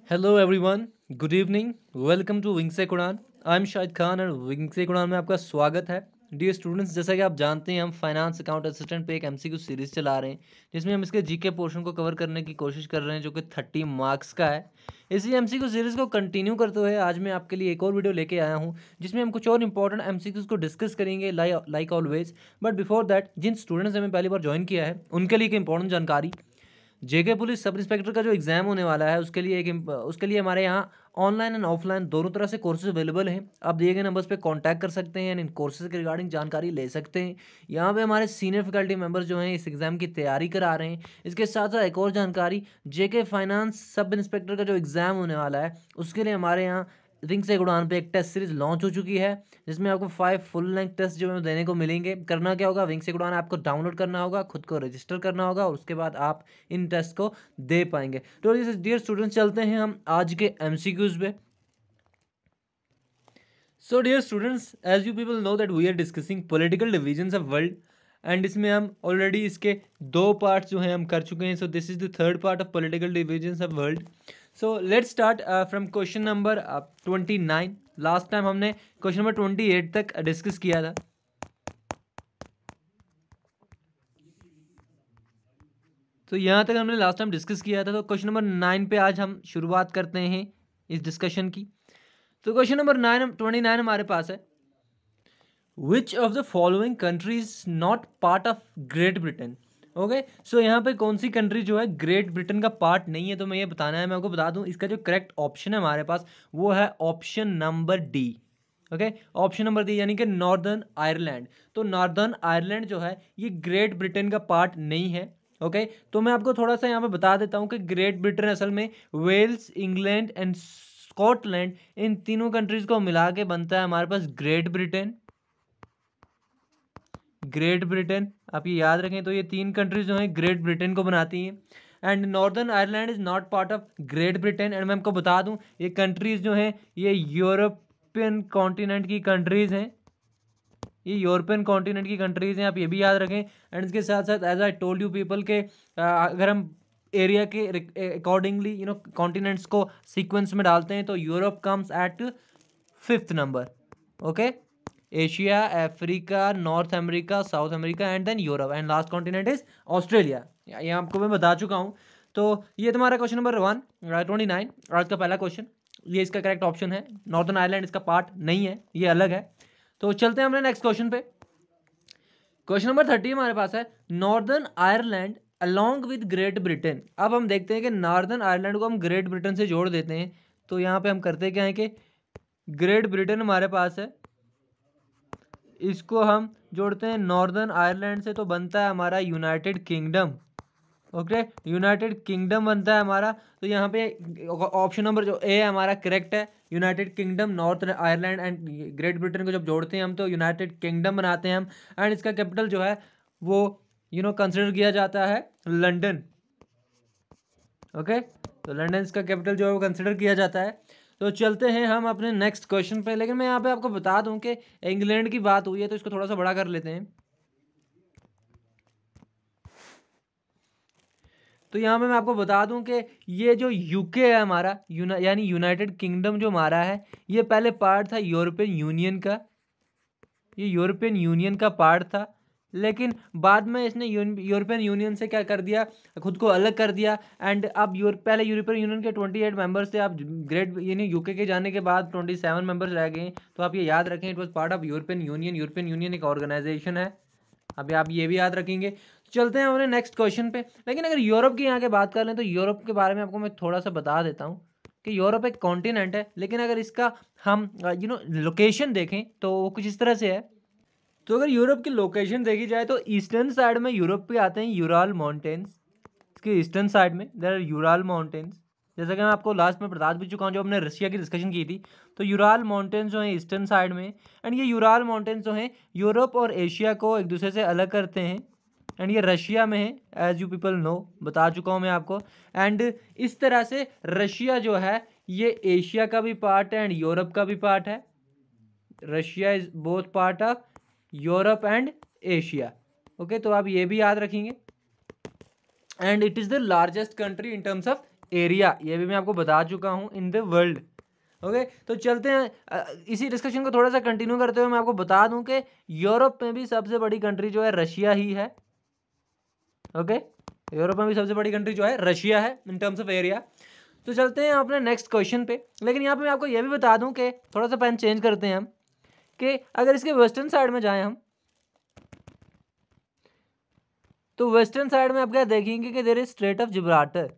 Hello everyone, good evening, welcome to wing से Quran. I am Shahid Khan और wing से कुरान में आपका स्वागत है। डियर स्टूडेंट्स, जैसा कि आप जानते हैं हम फाइनेंस अकाउंट असिस्टेंट पे एक एमसीक्यू सीरीज़ चला रहे हैं जिसमें हम इसके जीके पोर्शन को कवर करने की कोशिश कर रहे हैं जो कि 30 मार्क्स का है। इसी एमसीक्यू सीरीज़ को कंटिन्यू करते हुए आज मैं आपके लिए एक और वीडियो लेके आया हूँ जिसमें हम कुछ और इंपॉर्टेंट एमसीक्यूज़ को डिस्कस करेंगे like always. But before that, जिन स्टूडेंट्स ने हमें पहली बार ज्वाइन किया है उनके लिए एक इंपॉर्टेंट जानकारी। जेके पुलिस सब इंस्पेक्टर का जो एग्ज़ाम होने वाला है उसके लिए हमारे यहाँ ऑनलाइन एंड ऑफलाइन दोनों तरह से कोर्सेज अवेलेबल हैं। आप दिए गए नंबर्स पे कांटेक्ट कर सकते हैं एंड इन कोर्सेज के रिगार्डिंग जानकारी ले सकते हैं। यहाँ पे हमारे सीनियर फैकल्टी मेंबर्स जो हैं इस एग्ज़ाम की तैयारी करा रहे हैं। इसके साथ साथ एक और जानकारी, जेके फाइनेंस सब इंस्पेक्टर का जो एग्ज़ाम होने वाला है उसके लिए हमारे यहाँ रिंग से उड़ान पे एक टेस्ट सीरीज लॉन्च हो चुकी है जिसमें आपको 5 फुल लेंथ टेस्ट जो है देने को मिलेंगे। करना क्या होगा, विंग से उड़ान आपको डाउनलोड करना होगा, खुद को रजिस्टर करना होगा और उसके बाद आप इन टेस्ट को दे पाएंगे। तो डियर स्टूडेंट्स, चलते हैं हम आज के एमसीक्यूज पे। So dear students, as you people know that we are discussing political divisions of world and इसमें हम ऑलरेडी इसके 2 पार्ट्स जो हैं हम कर चुके हैं। So this is the third part of political divisions of world. So let's start from question number 29। Last time हमने क्वेश्चन नंबर 28 तक डिस्कस किया था। तो यहाँ तक हमने लास्ट टाइम डिस्कस किया था। तो क्वेश्चन नंबर 9 पे आज हम शुरुआत करते हैं इस डिस्कशन की। तो क्वेश्चन नंबर 29 हमारे पास है, which of the following countries not part of Great Britain. Okay, so यहाँ पे कौन सी कंट्री जो है ग्रेट ब्रिटेन का पार्ट नहीं है। तो मैं ये बताना है, मैं आपको बता दूं इसका जो करेक्ट ऑप्शन है हमारे पास वो है option number D. Okay, option number D यानी कि नॉर्दर्न आयरलैंड। तो नॉर्दर्न आयरलैंड जो है ये ग्रेट ब्रिटेन का पार्ट नहीं है। ओके, तो मैं आपको थोड़ा सा यहाँ पे बता देता हूँ कि ग्रेट ब्रिटेन असल में वेल्स, इंग्लैंड एंड स्कॉटलैंड, इन तीनों कंट्रीज को मिला के बनता है हमारे पास ग्रेट ब्रिटेन। ग्रेट ब्रिटेन आप ये याद रखें, तो ये 3 कंट्रीज जो हैं ग्रेट ब्रिटेन को बनाती हैं and northern Ireland is not part of Great Britain. And मैं आपको बता दूं ये कंट्रीज जो हैं ये यूरोपियन कॉन्टिनेंट की कंट्रीज हैं, ये यूरोपियन कॉन्टिनेंट की कंट्रीज हैं, आप ये भी याद रखें। एंड इसके साथ साथ as I told you people के अगर हम एरिया के अकॉर्डिंगली कॉन्टिनेंट्स को सीक्वेंस में डालते हैं तो Europe comes at 5th number. Okay, Asia, Africa, North America, South America and then Europe and last continent is Australia. ये आपको मैं बता चुका हूँ। तो ये तुम्हारा क्वेश्चन नंबर 29 आज का पहला क्वेश्चन, ये इसका करेक्ट ऑप्शन है। नॉर्दर्न आयरलैंड इसका पार्ट नहीं है, ये अलग है। तो चलते हैं हमने नेक्स्ट क्वेश्चन पे। क्वेश्चन नंबर 30 हमारे पास है, northern Ireland along with great Britain. अब हम देखते हैं कि नॉर्दर्न आयरलैंड को हम ग्रेट ब्रिटेन से जोड़ देते हैं। तो यहाँ पे हम करते क्या है कि ग्रेट ब्रिटेन हमारे पास है, इसको हम जोड़ते हैं नॉर्दर्न आयरलैंड से, तो बनता है हमारा United kingdom. Okay, United kingdom बनता है हमारा। तो यहाँ पे ऑप्शन नंबर जो ए है हमारा करेक्ट है, United kingdom. North Ireland and great Britain को जब जोड़ते हैं हम तो यूनाइटेड किंगडम बनाते हैं हम। एंड इसका कैपिटल जो है वो कंसिडर किया जाता है लंदन। ओके, तो लंदन इसका कैपिटल जो है वो कंसिडर किया जाता है। तो चलते हैं हम अपने नेक्स्ट क्वेश्चन पे। लेकिन मैं यहाँ पे आपको बता दूं कि इंग्लैंड की बात हुई है तो इसको थोड़ा सा बड़ा कर लेते हैं। तो यहाँ पे मैं आपको बता दूं कि ये जो यूके है हमारा यानी यूनाइटेड किंगडम जो हमारा है, ये पहले पार्ट था यूरोपियन यूनियन का, ये यूरोपियन यूनियन का पार्ट था। लेकिन बाद में इसने यूरोपियन यूनियन से क्या कर दिया, खुद को अलग कर दिया। एंड अब पहले यूरोपियन यूनियन के 28 मेंबर्स थे, अब ग्रेट यानी यूके के जाने के बाद 27 मेंबर्स रह गए। तो आप ये याद रखें, it was part of European union. European union एक ऑर्गेनाइजेशन है, अभी आप ये भी याद रखेंगे। चलते हैं अपने नेक्स्ट क्वेश्चन पे। लेकिन अगर यूरोप की यहाँ के बात कर लें तो यूरोप के बारे में आपको मैं थोड़ा सा बता देता हूँ कि यूरोप एक कॉन्टिनेंट है। लेकिन अगर इसका हम लोकेशन देखें तो वो कुछ इस तरह से है। तो अगर यूरोप की लोकेशन देखी जाए तो ईस्टर्न साइड में यूरोप पे आते हैं यूराल माउंटेन्स। इसके ईस्टर्न साइड में देयर आर यूराल माउंटेन्स, जैसा कि मैं आपको लास्ट में बता भी चुका हूँ जब हमने रशिया की डिस्कशन की थी। तो यूराल माउंटेन्स जो हैं ईस्टर्न साइड में, एंड ये यूराल माउंटेन्स जो हैं यूरोप और एशिया को एक दूसरे से अलग करते हैं। एंड ये रशिया में है, एज यू पीपल नो, बता चुका हूँ मैं आपको। एंड इस तरह से रशिया जो है ये एशिया का भी पार्ट है एंड यूरोप का भी पार्ट है। Russia is both part of Europe and Asia. Okay, तो आप ये भी याद रखेंगे। And it is the largest country in terms of area, ये भी मैं आपको बता चुका हूँ, इन द वर्ल्ड। ओके, तो चलते हैं इसी डिस्कशन को थोड़ा सा कंटिन्यू करते हुए मैं आपको बता दूं कि यूरोप में भी सबसे बड़ी कंट्री जो है रशिया ही है। ओके, यूरोप में भी सबसे बड़ी कंट्री जो है रशिया है इन टर्म्स ऑफ एरिया। तो चलते हैं अपने नेक्स्ट क्वेश्चन पे। लेकिन यहाँ पे मैं आपको ये भी बता दूं कि थोड़ा सा पेन चेंज करते हैं हम, कि अगर इसके वेस्टर्न साइड में जाएं हम, तो वेस्टर्न साइड में आप क्या देखेंगे कि there is strait of Gibraltar,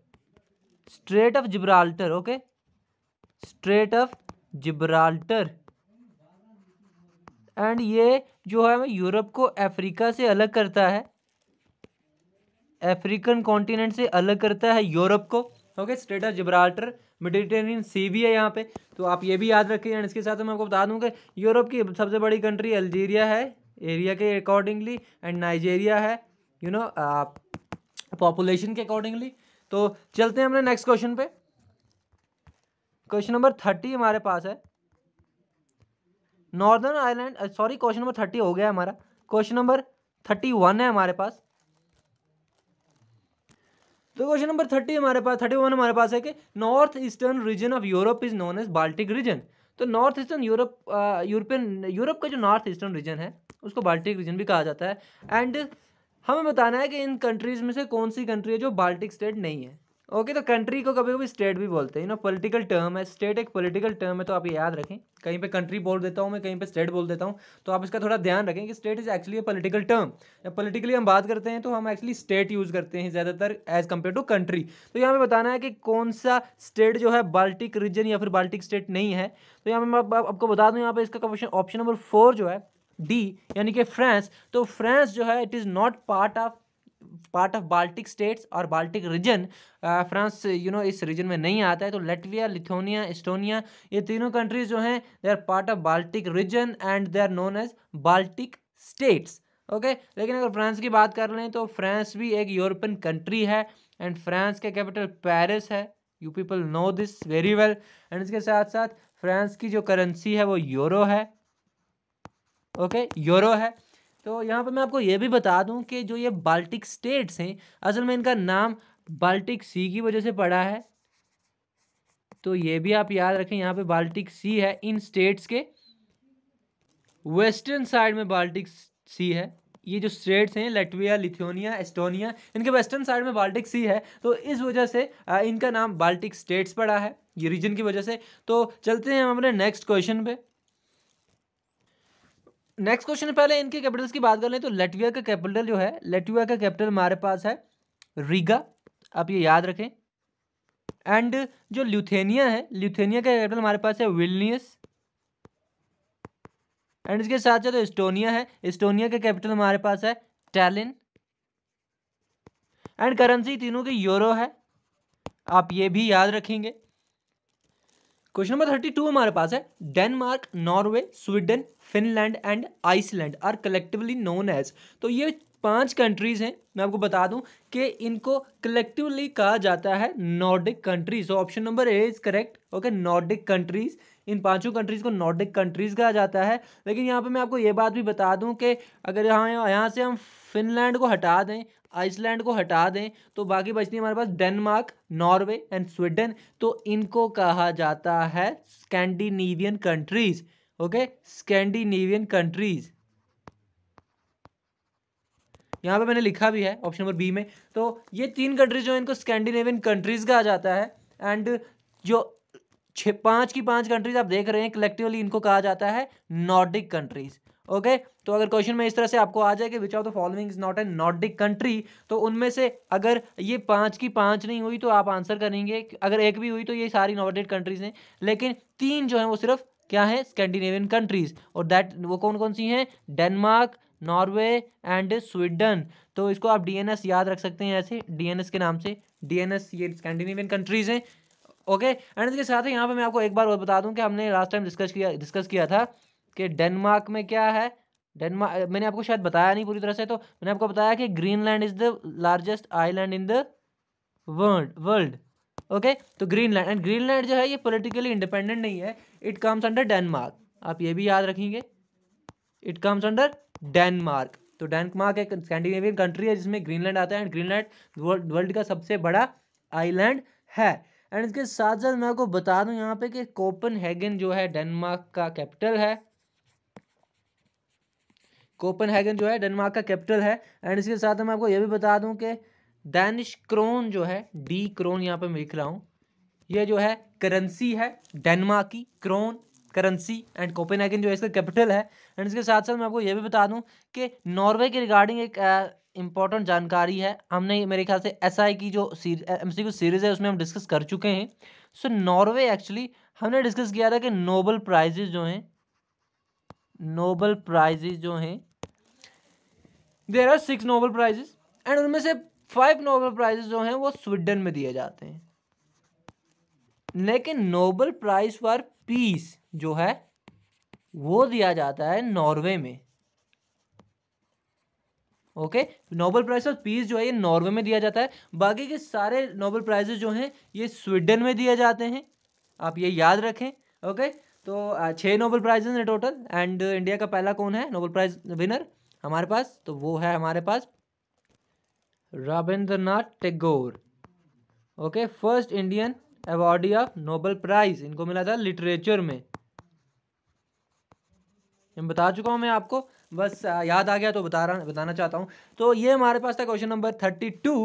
strait of Gibraltar. Okay, strait of Gibraltar, and ये जो है यूरोप को अफ्रीका से अलग करता है, अफ्रीकन कॉन्टिनेंट से अलग करता है यूरोप को। Okay, strait of Gibraltar, Mediterranean sea भी है यहाँ पे, तो आप ये भी याद रखिए। एंड इसके साथ मैं आपको बता दूं कि यूरोप की सबसे बड़ी कंट्री अल्जीरिया है एरिया के अकॉर्डिंगली, एंड नाइजेरिया है यू नो पॉपुलेशन के अकॉर्डिंगली। तो चलते हैं अपने नेक्स्ट क्वेश्चन पे। क्वेश्चन नंबर 30 हमारे पास है, northern Ireland, sorry question number 30 हो गया हमारा, क्वेश्चन नंबर 31 है हमारे पास। तो क्वेश्चन नंबर 31 हमारे पास है कि north eastern region of Europe is known as Baltic region. तो नॉर्थ ईस्टर्न यूरोप का जो नॉर्थ ईस्टर्न रीजन है उसको बाल्टिक रीजन भी कहा जाता है। एंड हमें बताना है कि इन कंट्रीज में से कौन सी कंट्री है जो बाल्टिक स्टेट नहीं है। ओके, तो कंट्री को कभी कभी स्टेट भी बोलते हैं, पॉलिटिकल टर्म है, स्टेट एक पॉलिटिकल टर्म है, तो आप ये याद रखें। कहीं पे कंट्री बोल देता हूँ मैं, कहीं पे स्टेट बोल देता हूँ, तो आप इसका थोड़ा ध्यान रखें कि state is actually A political term. जब पॉलिटिकली हम बात करते हैं तो हम एक्चुअली स्टेट यूज़ करते हैं ज़्यादातर एज कम्पेयर टू कंट्री। तो यहाँ पे बताना है कि कौन सा स्टेट जो है बाल्टिक रीजन या फिर बाल्टिक स्टेट नहीं है। तो यहाँ पे मैं आपको बता दूँ, यहाँ पे इसका क्वेश्चन ऑप्शन नंबर 4 जो है डी, यानी कि फ्रांस। तो फ्रांस जो है it is not part of Baltic states और बाल्टिक रीजन। फ्रांस इस रीजन में नहीं आता है। तो लैटविया, लिथुआनिया, एस्टोनिया, ये तीनों कंट्रीज जो हैं they are part of Baltic region and they are known as Baltic states. Okay, लेकिन अगर फ्रांस की बात कर लें तो फ्रांस भी एक यूरोपियन कंट्री है, एंड फ्रांस का कैपिटल पेरिस है। You people no this very well. And इसके साथ साथ फ्रांस की जो करेंसी है वो यूरो है। ओके, यूरो है। तो यहाँ पे मैं आपको ये भी बता दूं कि जो ये बाल्टिक स्टेट्स हैं, असल में इनका नाम बाल्टिक सी की वजह से पड़ा है। तो ये भी आप याद रखें, यहाँ पे बाल्टिक सी है, इन स्टेट्स के वेस्टर्न साइड में बाल्टिक सी है। ये जो स्टेट्स हैं लैटविया, लिथुआनिया, एस्टोनिया, इनके वेस्टर्न साइड में बाल्टिक सी है, तो इस वजह से इनका नाम बाल्टिक स्टेट्स पड़ा है, ये रीजन की वजह से। तो चलते हैं हम अपने नेक्स्ट क्वेश्चन पे। नेक्स्ट क्वेश्चन पहले इनके कैपिटल्स की बात कर लें तो लैटविया का कैपिटल जो है, लैटविया का कैपिटल हमारे पास है रीगा, आप ये याद रखें। एंड जो ल्यूथेनिया है, ल्यूथेनिया का कैपिटल हमारे पास है विल्नियस। एंड इसके साथ साथ एस्टोनिया है, एस्टोनिया का कैपिटल हमारे पास है टैलिन। एंड करेंसी तीनों की यूरो है, आप ये भी याद रखेंगे। क्वेश्चन नंबर 32 हमारे पास है, Denmark, Norway, Sweden, Finland and Iceland are collectively known as. तो ये 5 कंट्रीज हैं, मैं आपको बता दूं कि इनको कलेक्टिवली कहा जाता है नॉर्डिक कंट्रीज। तो option number A is correct. Okay, Nordic countries, in 5 countries को नॉर्डिक कंट्रीज कहा जाता है। लेकिन यहाँ पे मैं आपको ये बात भी बता दूं कि अगर यहाँ से हम फिनलैंड को हटा दें, आइसलैंड को हटा दें, तो बाकी बचती है हमारे पास डेनमार्क, नॉर्वे एंड स्वीडन। तो इनको कहा जाता है Scandinavian countries. Okay, Scandinavian countries, यहाँ पे मैंने लिखा भी है ऑप्शन नंबर बी में। तो ये 3 कंट्रीज जो है इनको स्कैंडिनेवियन कंट्रीज कहा जाता है। एंड जो 5 की 5 कंट्रीज आप देख रहे हैं कलेक्टिवली, इनको कहा जाता है नॉर्डिक कंट्रीज। ओके, तो अगर क्वेश्चन में इस तरह से आपको आ जाए कि विच of the following is not a Nordic country, तो उनमें से अगर ये 5 की 5 नहीं हुई तो आप आंसर करेंगे, अगर एक भी हुई तो ये सारी नॉर्डिक कंट्रीज हैं। लेकिन 3 जो है वो सिर्फ क्या है, स्कैंडिनेवियन कंट्रीज। और दैट वो कौन कौन सी हैं, डेनमार्क, नॉर्वे एंड स्वीडन। तो इसको आप डीएनएस याद रख सकते हैं ऐसे, डीएनएस के नाम से, डीएनएस ये स्कैंडिनेवियन कंट्रीज हैं। ओके, एंड इसके साथ ही यहाँ पे मैं आपको एक बार और बता दूं कि हमने लास्ट टाइम डिस्कस किया था कि डेनमार्क में क्या है। डेनमार्क मैंने आपको शायद बताया नहीं पूरी तरह से, तो मैंने आपको बताया कि Greenland is the largest island in the world. Okay, तो ग्रीनलैंड, एंड ग्रीनलैंड जो है ये पॉलिटिकली इंडिपेंडेंट नहीं है, इट कम्स अंडर डेनमार्क, आप ये भी याद रखेंगे, इट कम्स अंडर डेनमार्क। तो डेनमार्क एक स्कैंडिनेवियन कंट्री है जिसमें ग्रीनलैंड आता है, एंड ग्रीनलैंड वर्ल्ड का सबसे बड़ा आइलैंड है। एंड इसके साथ साथ मैं आपको बता दूं यहाँ पे कि कोपेनहेगन जो है डेनमार्क का कैपिटल है। कोपेनहेगन जो है डेनमार्क का कैपिटल है। एंड इसके साथ मैं आपको ये भी बता दूं कि डैनिश क्रोन जो है, डी क्रोन यहाँ पे मैं लिख रहा हूँ, ये जो है करेंसी है डेनमार्क की, क्रोन करेंसी। एंड कोपेनहेगन जो है इसका कैपिटल है। एंड इसके साथ साथ मैं आपको ये भी बता दूं कि नॉर्वे के रिगार्डिंग एक इंपॉर्टेंट जानकारी है। हमने मेरे ख्याल से एसआई की जो एमसीक्यू सीरीज है उसमें हम डिस्कस कर चुके हैं। सो नॉर्वे एक्चुअली हमने डिस्कस किया था कि नोबेल प्राइजेज जो हैं, नोबेल प्राइजेज जो हैं, there are 6 Nobel prizes and उनमें से 5 नोबेल प्राइजेस जो हैं वो स्वीडन में दिए जाते हैं। लेकिन नोबेल प्राइज फॉर पीस जो है वो दिया जाता है नॉर्वे में। Okay, Nobel prize for peace जो है ये नॉर्वे में दिया जाता है। बाकी के सारे नोबेल प्राइजेस जो हैं ये स्वीडन में दिए जाते हैं, आप ये याद रखें। ओके, तो 6 नोबेल प्राइजेस हैं टोटल। एंड इंडिया का पहला कौन है नोबेल प्राइज विनर हमारे पास? तो वो है हमारे पास Rabindranath Tagore. Okay, first Indian awardee of Nobel prize, इनको मिला था लिटरेचर में। बता चुका हूँ मैं आपको, बस याद आ गया तो बताना चाहता हूँ। तो ये हमारे पास था क्वेश्चन नंबर 32।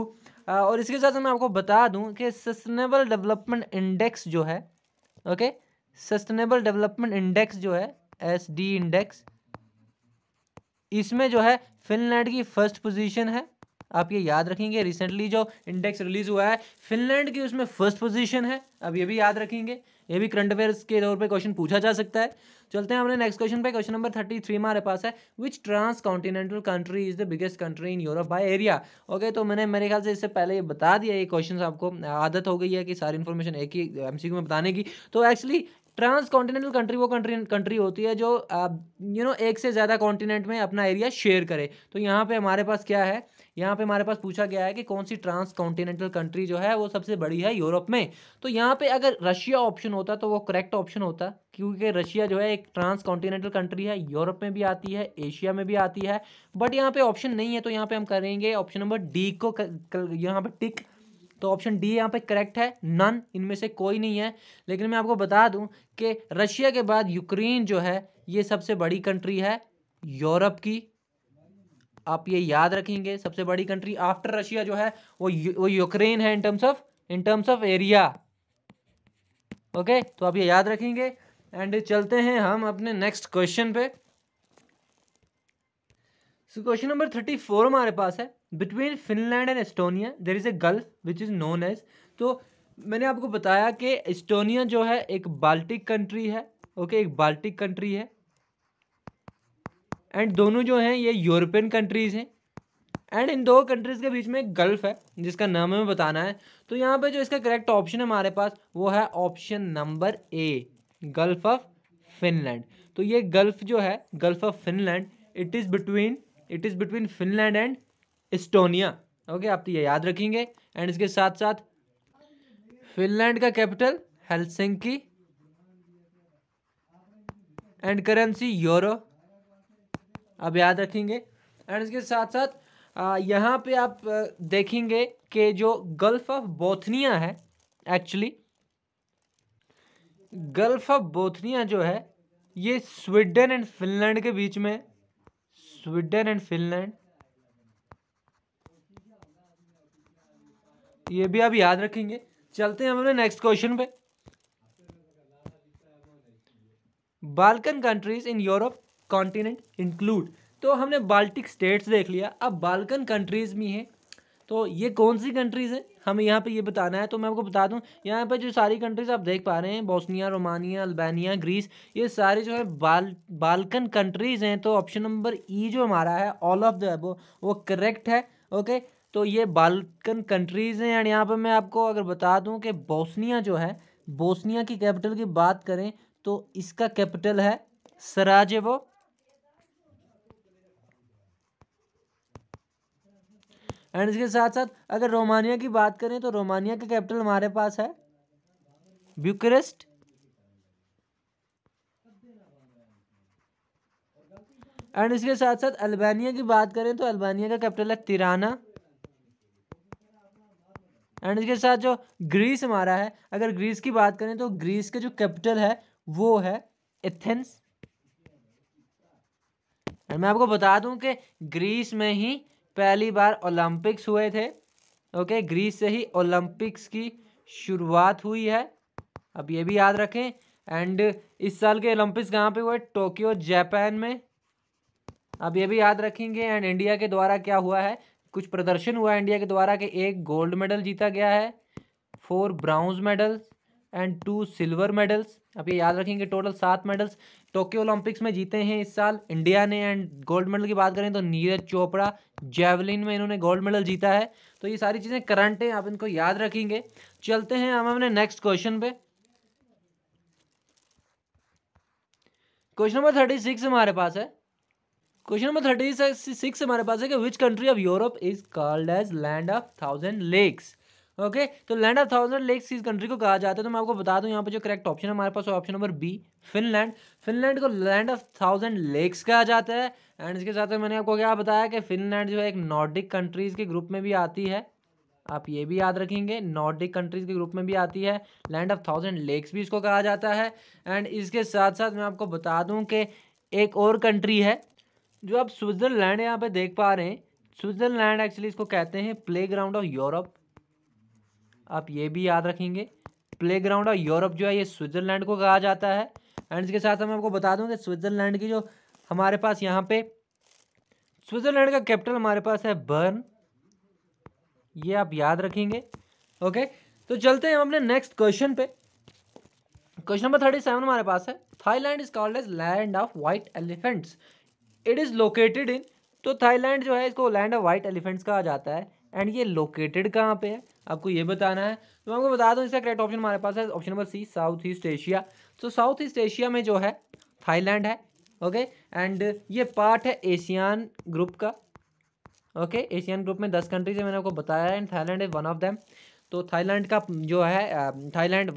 और इसके साथ मैं आपको बता दूं कि सस्टेनेबल डेवलपमेंट इंडेक्स जो है, ओके, सस्टेनेबल डेवलपमेंट इंडेक्स जो है SD इंडेक्स, इसमें जो है फिनलैंड की फर्स्ट पोजीशन है। आप ये याद रखेंगे, रिसेंटली जो इंडेक्स रिलीज हुआ है फिनलैंड की उसमें फर्स्ट पोजीशन है। अब ये भी याद रखेंगे, ये भी करंट अफेयर्स के तौर पे क्वेश्चन पूछा जा सकता है। चलते हैं अपने नेक्स्ट क्वेश्चन पे। क्वेश्चन नंबर 33 हमारे पास है, which transcontinental country is the biggest country in Europe by area. Okay, तो मैंने मेरे ख्याल से इससे पहले ये बता दिया, ये क्वेश्चन आपको आदत हो गई है कि सारी इन्फॉर्मेशन एक ही MCQ में बताने की। तो एक्चुअली ट्रांस कॉन्टिनेंटल कंट्री वो कंट्री होती है जो एक से ज़्यादा कॉन्टिनेंट में अपना एरिया शेयर करे। तो यहाँ पे हमारे पास क्या है, यहाँ पे हमारे पास पूछा गया है कि कौन सी ट्रांस कॉन्टिनेंटल कंट्री जो है वो सबसे बड़ी है यूरोप में। तो यहाँ पे अगर रशिया ऑप्शन होता तो वो करेक्ट ऑप्शन होता, क्योंकि रशिया जो है एक ट्रांस कॉन्टिनेंटल कंट्री है, यूरोप में भी आती है, एशिया में भी आती है। बट यहाँ पे ऑप्शन नहीं है, तो यहाँ पे हम करेंगे ऑप्शन नंबर डी को यहाँ पे टिक। तो ऑप्शन डी यहाँ पे करेक्ट है, नन, इनमें से कोई नहीं है। लेकिन मैं आपको बता दूं कि रशिया के बाद यूक्रेन जो है ये सबसे बड़ी कंट्री है यूरोप की। आप ये याद रखेंगे, सबसे बड़ी कंट्री आफ्टर रशिया जो है वो यूक्रेन है इन टर्म्स ऑफ एरिया। ओके, तो आप ये याद रखेंगे। एंड चलते हैं हम अपने नेक्स्ट क्वेश्चन पे। क्वेश्चन नंबर 34 हमारे पास है, between Finland and Estonia there is a gulf which is known as. तो मैंने आपको बताया कि एस्टोनिया जो है एक बाल्टिक कंट्री है। ओके, एक बाल्टिक कंट्री है एंड दोनों जो हैं ये यूरोपियन कंट्रीज हैं। एंड इन दो कंट्रीज के बीच में एक गल्फ है जिसका नाम हमें बताना है। तो यहाँ पे जो इसका करेक्ट ऑप्शन है हमारे पास वो है option number A, gulf of Finland. तो ये गल्फ जो है, gulf of Finland, it is between Finland and Estonia. Okay, आप तो ये याद रखेंगे। एंड इसके साथ साथ फिनलैंड का capital Helsinki and currency euro, आप याद रखेंगे। एंड इसके साथ साथ यहाँ पे आप देखेंगे कि जो गल्फ ऑफ बोथनिया है, एक्चुअली गल्फ ऑफ बोथनिया जो है ये स्वीडन एंड फिनलैंड के बीच में, स्वीडन एंड फिनलैंड, ये भी आप याद रखेंगे। चलते हैं अपने नेक्स्ट क्वेश्चन पे। Balkan countries in Europe continent include. तो हमने बाल्टिक स्टेट्स देख लिया, अब बाल्कन कंट्रीज भी हैं। तो ये कौन सी कंट्रीज हैं हमें यहाँ पे ये बताना है। तो मैं आपको बता दूं, यहाँ पे जो सारी कंट्रीज आप देख पा रहे हैं, बोस्निया, रोमानिया, अल्बानिया, ग्रीस, ये सारे जो है बाल्कन कंट्रीज हैं। तो ऑप्शन नंबर ई जो हमारा है, ऑल ऑफ द वो करेक्ट है। ओके, तो ये बाल्कन कंट्रीज हैं। एंड यहाँ पे मैं आपको अगर बता दूं कि बोस्निया जो है, बोस्निया की कैपिटल की बात करें तो इसका कैपिटल है सराजेवो। एंड इसके साथ साथ अगर रोमानिया की बात करें तो रोमानिया का कैपिटल हमारे पास है ब्यूकारेस्ट। एंड इसके साथ साथ अल्बानिया की बात करें तो अल्बानिया का कैपिटल है तिराना। एंड इसके साथ जो ग्रीस हमारा है, अगर ग्रीस की बात करें तो ग्रीस के जो कैपिटल है वो है एथेंस। एंड मैं आपको बता दूं कि ग्रीस में ही पहली बार ओलंपिक्स हुए थे। ओके, ग्रीस से ही ओलंपिक्स की शुरुआत हुई है, अब ये भी याद रखें। एंड इस साल के ओलंपिक्स कहाँ पे हुए? टोक्यो, जापान में, अब ये भी याद रखेंगे। एंड इंडिया के द्वारा क्या हुआ है, कुछ प्रदर्शन हुआ है इंडिया के द्वारा कि 1 गोल्ड मेडल जीता गया है, 4 bronze medals and 2 silver medals. अब ये याद रखेंगे, टोटल 7 मेडल्स टोक्यो ओलंपिक्स में जीते हैं इस साल इंडिया ने। एंड गोल्ड मेडल की बात करें तो नीरज चोपड़ा जेवलिन में इन्होंने गोल्ड मेडल जीता है। तो ये सारी चीज़ें करंट हैं, आप इनको याद रखेंगे। चलते हैं हम अपने नेक्स्ट क्वेश्चन पे। क्वेश्चन नंबर 36 हमारे पास है। क्वेश्चन नंबर 36 हमारे पास है कि which country of Europe is called as land of 1000 lakes. Okay, तो लैंड ऑफ 1000 लेक्स किस कंट्री को कहा जाता है? तो मैं आपको बता दूं यहाँ पे जो करेक्ट ऑप्शन है हमारे पास option number B, Finland. Finland को लैंड ऑफ 1000 लेक्स कहा जाता है। एंड इसके साथ में मैंने आपको क्या बताया कि फिनलैंड जो है एक नॉर्डिक कंट्रीज के ग्रुप में भी आती है, आप ये भी याद रखेंगे, नॉर्डिक कंट्रीज के ग्रुप में भी आती है। लैंड ऑफ 1000 लेक्स भी इसको कहा जाता है। एंड इसके साथ साथ मैं आपको बता दूं कि एक और कंट्री है जो आप स्विट्जरलैंड यहाँ पे देख पा रहे हैं। स्विट्जरलैंड एक्चुअली इसको कहते हैं प्ले ग्राउंड ऑफ यूरोप, आप ये भी याद रखेंगे। प्ले ग्राउंड ऑफ यूरोप जो है ये स्विट्जरलैंड को कहा जाता है। एंड इसके साथ मैं आपको बता दूं कि स्विट्जरलैंड की जो हमारे पास यहाँ पे स्विट्जरलैंड का कैपिटल हमारे पास है बर्न, ये आप याद रखेंगे। ओके, तो चलते हैं हम अपने नेक्स्ट क्वेश्चन पे। क्वेश्चन नंबर 37 हमारे पास है, Thailand is called as land of white elephants, it is located in. तो थाईलैंड जो है इसको लैंड ऑफ व्हाइट एलिफेंट्स कहा जाता है। एंड ये लोकेटेड कहाँ पे है आपको ये बताना है। तो मैं आपको बता दूं इसका करेक्ट ऑप्शन हमारे पास है option number C, South East Asia. तो साउथ ईस्ट एशिया में जो है थाईलैंड है। ओके, एंड ये पार्ट है एशियान ग्रुप का। ओके, एशियन ग्रुप में 10 कंट्रीज है, मैंने आपको बताया है, and Thailand is one of them. तो थाईलैंड का जो है Thailand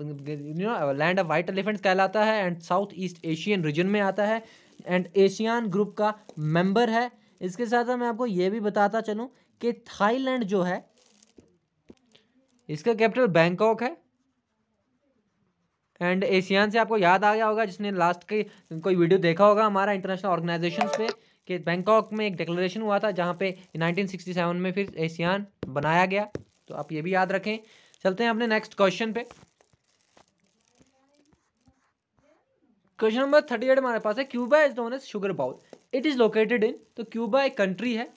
land of white elephants कहलाता है and South East Asian region में आता है एंड एशियान ग्रुप का मेंबर है। इसके साथ साथ मैं आपको ये भी बताता चलूं कि थाईलैंड जो है इसका कैपिटल बैंकॉक है। एंड एशियान से आपको याद आ गया होगा, जिसने लास्ट की कोई वीडियो देखा होगा हमारा इंटरनेशनल ऑर्गेनाइजेशंस पे, कि बैंकॉक में एक डिक्लेरेशन हुआ था जहाँ पे 1967 में फिर एशियान बनाया गया। तो आप ये भी याद रखें। चलते हैं अपने नेक्स्ट क्वेश्चन पे। क्वेश्चन नंबर 38 हमारे पास है, Cuba is known as sugar bowl, it is located in. तो क्यूबा एक कंट्री है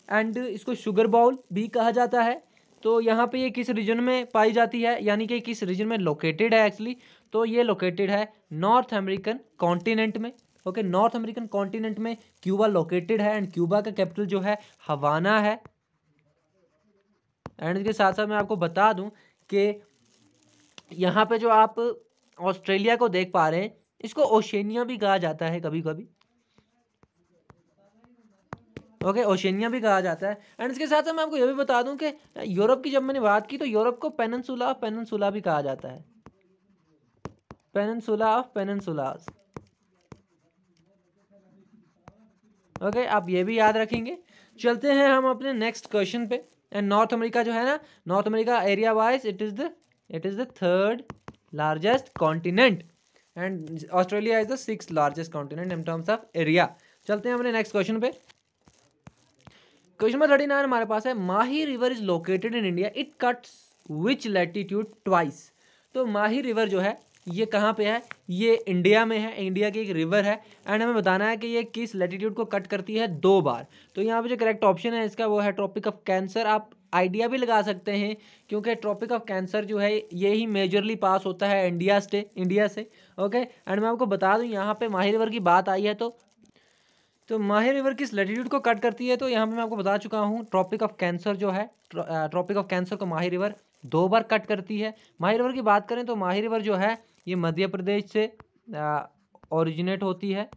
एंड इसको शुगर बाउल भी कहा जाता है। तो यहाँ पे ये किस रीजन में पाई जाती है, यानी कि किस रीजन में लोकेटेड है एक्चुअली? तो ये लोकेटेड है नॉर्थ अमेरिकन कॉन्टिनेंट में। ओके, नॉर्थ अमेरिकन कॉन्टिनेंट में क्यूबा लोकेटेड है एंड क्यूबा का कैपिटल जो है हवाना है। एंड इसके साथ साथ मैं आपको बता दूं कि यहाँ पे जो आप ऑस्ट्रेलिया को देख पा रहे हैं इसको ओशेनिया भी कहा जाता है कभी कभी। ओके, ओशेनिया भी कहा जाता है। एंड इसके साथ साथ मैं आपको ये भी बता दूं कि यूरोप की जब मैंने बात की तो यूरोप को पेनिनसुला भी कहा जाता है, पेनिनसुला ऑफ पेनिनसुलास। ओके, आप ये भी याद रखेंगे। चलते हैं हम अपने नेक्स्ट क्वेश्चन पे। एंड नॉर्थ अमेरिका जो है ना, North America area wise it is the third largest continent and Australia is the 6th largest continent in terms of area. चलते हैं अपने नेक्स्ट क्वेश्चन पे। क्वेश्चन नंबर 39 हमारे पास है, Mahi river is located in India, it cuts which latitude twice. तो Mahi river जो है ये कहाँ पे है? ये इंडिया में है, इंडिया की एक रिवर है एंड हमें बताना है कि ये किस लैटिट्यूड को कट करती है 2 बार। तो यहाँ पे जो करेक्ट ऑप्शन है इसका वो है ट्रॉपिक ऑफ कैंसर। आप आइडिया भी लगा सकते हैं क्योंकि ट्रॉपिक ऑफ कैंसर जो है ये ही मेजरली पास होता है इंडिया से। ओके, एंड मैं आपको बता दूँ यहाँ पे माही रिवर की बात आई है तो माही रिवर किस लैटिट्यूड को कट करती है? तो यहाँ पे मैं आपको बता चुका हूँ, ट्रॉपिक ऑफ कैंसर जो है, ट्रॉपिक ऑफ कैंसर को माही रिवर 2 बार कट करती है। माही रिवर की बात करें तो माही रिवर जो है ये मध्य प्रदेश से ओरिजिनेट होती है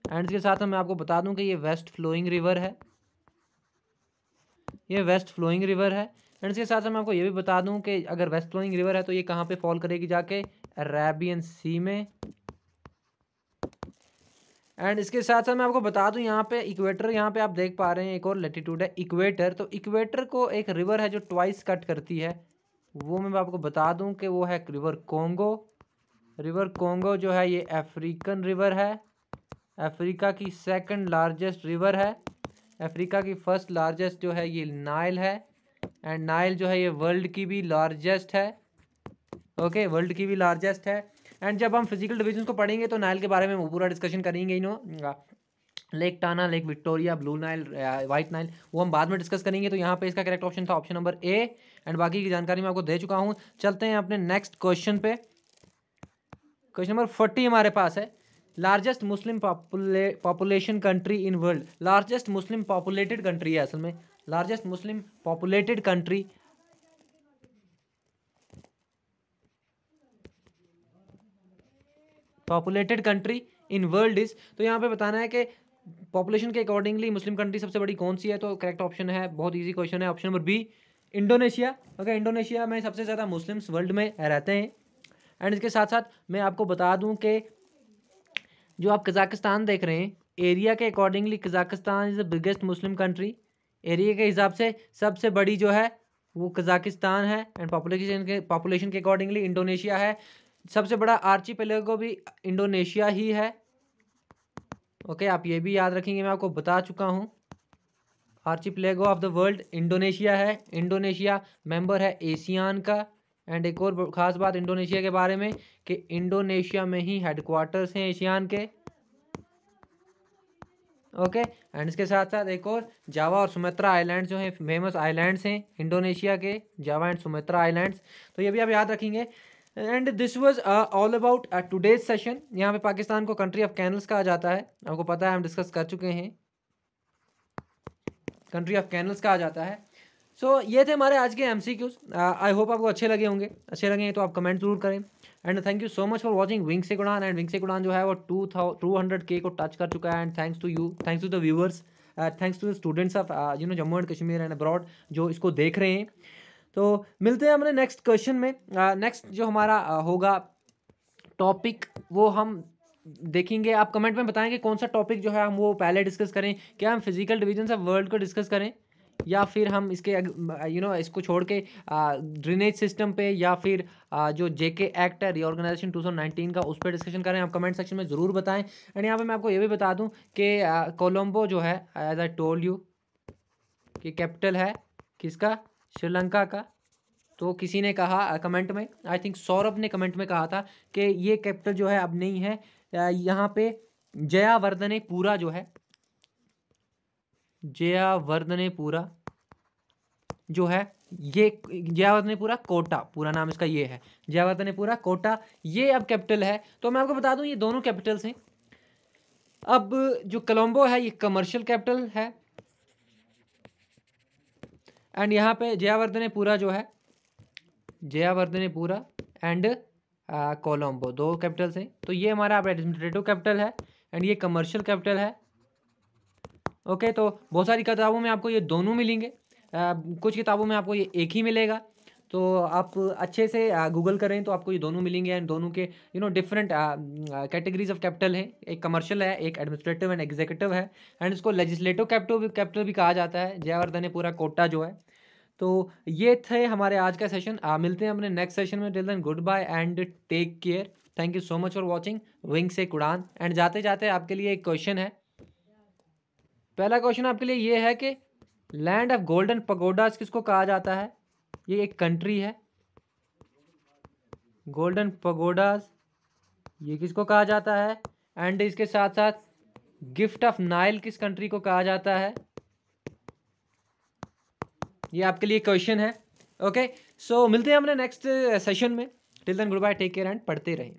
एंड इसके साथ मैं आपको बता दूं कि ये वेस्ट फ्लोइंग रिवर है, ये वेस्ट फ्लोइंग रिवर है। एंड इसके साथ मैं आपको ये भी बता दूं कि अगर वेस्ट फ्लोइंग रिवर है तो ये कहाँ पे फॉल करेगी? जाके अरेबियन सी में। एंड इसके साथ साथ मैं आपको बता दूं यहाँ पे इक्वेटर, यहाँ पे आप देख पा रहे हैं एक और लैटिट्यूड है इक्वेटर। तो इक्वेटर को एक रिवर है जो ट्वाइस कट करती है, वो मैं आपको बता दूं कि वो है रिवर कॉन्गो। रिवर कॉन्गो जो है ये अफ्रीकन रिवर है, अफ्रीका की सेकंड लार्जेस्ट रिवर है। अफ्रीका की फर्स्ट लार्जेस्ट जो है ये नाइल है, एंड नाइल जो है ये वर्ल्ड की भी लार्जेस्ट है। ओके, वर्ल्ड की भी लार्जेस्ट है। एंड जब हम फिजिकल डिवीजन को पढ़ेंगे तो नाइल के बारे में पूरा डिस्कशन करेंगे, lake Tana, lake Victoria, blue Nile, white Nile, वो हम बाद में डिस्कस करेंगे। तो यहाँ पे इसका करेक्ट ऑप्शन था ऑप्शन नंबर ए, एंड बाकी की जानकारी मैं आपको दे चुका हूँ। चलते हैं अपने नेक्स्ट क्वेश्चन पे। क्वेश्चन नंबर 40 हमारे पास है, largest Muslim population country in world. Largest Muslim populated country है असल में, largest Muslim populated country in world is. तो यहाँ पे बताना है कि पॉपुलेशन के अकॉर्डिंगली मुस्लिम कंट्री सबसे बड़ी कौन सी है। तो करेक्ट ऑप्शन है, बहुत इजी क्वेश्चन है, option number B, Indonesia. Okay, Indonesia में सबसे ज़्यादा मुस्लिम्स वर्ल्ड में रहते हैं। एंड इसके साथ साथ मैं आपको बता दूं कि जो आप कज़ाकिस्तान देख रहे हैं, एरिया के accordingly Kazakhstan is the biggest Muslim country. Area के हिसाब से सबसे बड़ी जो है वो कज़ाकिस्तान है, एंड पॉपुलेशन के अकॉर्डिंगली इंडोनेशिया है। सबसे बड़ा आर्चीपेलागो भी इंडोनेशिया ही है। ओके, आप ये भी याद रखेंगे, मैं आपको बता चुका हूँ, आर्चीपेलागो ऑफ द वर्ल्ड इंडोनेशिया है। इंडोनेशिया मेंबर है एशियान का। एंड एक और ख़ास बात इंडोनेशिया के बारे में कि इंडोनेशिया में ही हेडक्वार्टर्स हैं एशियान के। ओके, एंड इसके साथ साथ एक और जावा और सुमात्रा आइलैंड्स जो हैं फेमस आइलैंड्स हैं इंडोनेशिया के, जावा एंड सुमात्रा आइलैंड्स। तो ये भी आप याद रखेंगे। And this was all about today's session. यहाँ पे पाकिस्तान को कंट्री ऑफ कैनल्स कहा जाता है, आपको पता है, हम डिस्कस कर चुके हैं, कंट्री ऑफ कैनल्स कहा जाता है। सो ये थे हमारे आज के MCQs। आई होप आपको अच्छे लगे होंगे, अच्छे लगे तो आप कमेंट जरूर करें। And thank you so much for watching wing से उड़ान। एंड विंग से उड़ान जो है वो 200K को टच कर चुका है। And thanks to you, thanks to the viewers, thanks to the students of Jammu and Kashmir and abroad जो इसको देख रहे हैं। तो मिलते हैं अपने नेक्स्ट क्वेश्चन में। नेक्स्ट जो हमारा होगा टॉपिक वो हम देखेंगे, आप कमेंट में बताएं कि कौन सा टॉपिक जो है हम वो पहले डिस्कस करें। क्या हम फिजिकल डिवीजन ऑफ वर्ल्ड को डिस्कस करें, या फिर हम इसके इसको छोड़ के ड्रेनेज सिस्टम पे, या फिर जो JK एक्ट है रीऑर्गेनाइजेशन 2019 का, उस पर डिस्कशन करें। आप कमेंट सेक्शन में ज़रूर बताएं। एंड यहाँ पे मैं आपको ये भी बता दूं कि कोलंबो जो है, एज आई टोल्ड यू, कि कैपिटल है किसका, श्रीलंका का। तो किसी ने कहा कमेंट में, आई थिंक सौरभ ने कमेंट में कहा था कि ये कैपिटल जो है अब नहीं है। यहाँ पे जयावर्धनेपुरा जो है, जयावर्धनेपुरा जो है, ये जयावर्धनेपुरा कोटा, पूरा नाम इसका ये है, जयावर्धनेपुरा कोटा, ये अब कैपिटल है। तो मैं आपको बता दूं ये दोनों कैपिटल्स हैं। अब जो कोलंबो है ये कमर्शियल कैपिटल है, एंड यहाँ पे जयावर्धनेपुरा जो है, जयावर्धनेपुरा एंड कोलंबो, दो कैपिटल्स हैं। तो ये हमारा एडमिनिस्ट्रेटिव कैपिटल है, एंड ये कमर्शियल कैपिटल है। ओके, तो बहुत सारी किताबों में आपको ये दोनों मिलेंगे, कुछ किताबों में आपको ये एक ही मिलेगा। तो आप अच्छे से गूगल करें तो आपको ये दोनों मिलेंगे। एंड दोनों के डिफरेंट कैटेगरीज ऑफ कैपिटल हैं, एक कमर्शियल है, एक एडमिनिस्ट्रेटिव एंड एग्जीक्यूटिव है। एंड इसको लेजिस्लेटिव कैपिटल भी कहा जाता है, जयावर्धनेपुरा कोटा जो है। तो ये थे हमारे आज का सेशन। मिलते हैं अपने नेक्स्ट सेशन में। Till then good bye and take care. Thank you so much for watching wing से उड़ान। एंड जाते जाते आपके लिए एक क्वेश्चन है। पहला क्वेश्चन आपके लिए ये है कि लैंड ऑफ गोल्डन पगोडास किसको कहा जाता है। ये एक कंट्री है, गोल्डन पगोडास, ये किसको कहा जाता है। एंड इसके साथ साथ गिफ्ट ऑफ नाइल किस कंट्री को कहा जाता है। ये आपके लिए क्वेश्चन है। ओके, सो मिलते हैं हमने नेक्स्ट सेशन में। Till then good bye, take care and पढ़ते रहें।